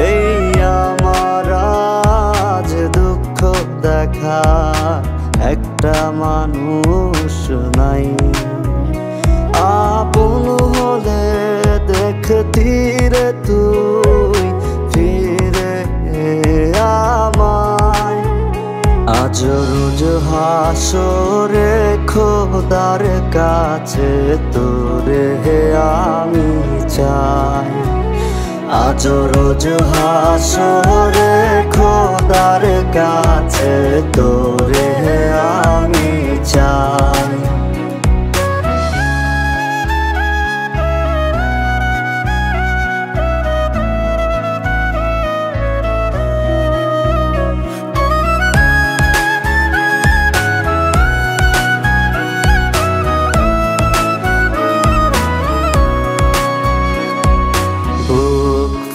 এই আমার আজ দুঃখ দেখা একটা মানুষ নাই। আপন হলে দেখতি রে তুই ফিরে আমায়। আজ রোজ হাসরে খোদার কাছে তোরে আমি চাই। আজ রোজ হাসরে খোদার কাছে তোরে আমি চাই।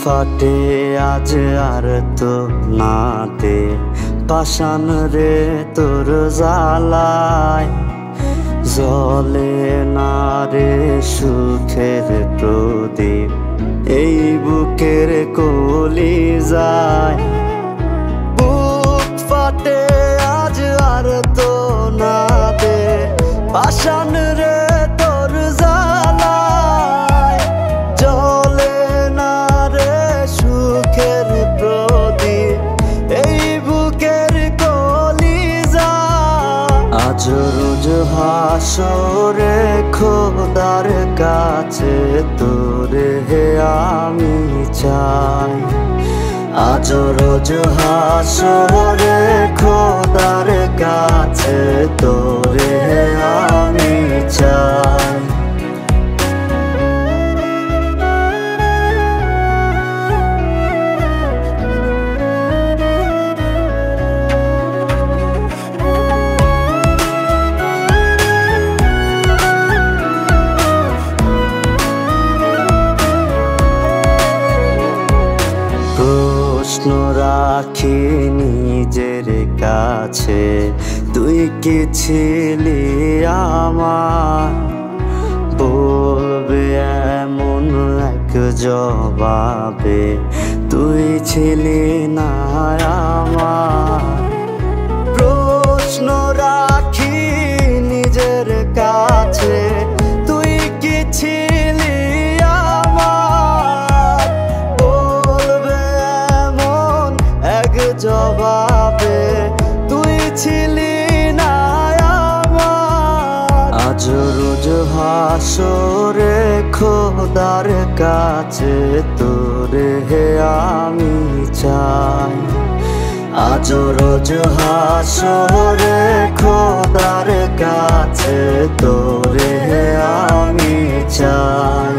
ফাটে আজ আর তো নাতে পাষাণ রে তোর জ্বালায়। জ্বলে না রে সুখের প্রদীপ এই বুকের কলিজায়। বুক ফাটে আজ আর তো নাতে পাষাণ রে তোর জ্বালায়। জ্বলে না রে সুখের প্রদীপ এই বুকের কলিজায়। আজ রোজ হাসরে খোদার কাছে তোরে আমি চাই। আজ রোজ হাসরে খোদার কাছে তোরে আমি চাই। প্রশ্ন রাখি নিজের কাছে তুই কি ছিলি আমার। বলবে এমন এক জবাবে তুই ছিলি না আমার। প্রশ্ন রাখি নিজের কাছে তুই কি ছিলি আমার। বলবে এমন এক জবাবে তুই ছিলি না আমার। আজ রোজ হাসরে খোদার কাছে তোরে আমি চাই। আজ রোজ হাসরে খোদার কাছে তোরে আমি চাই।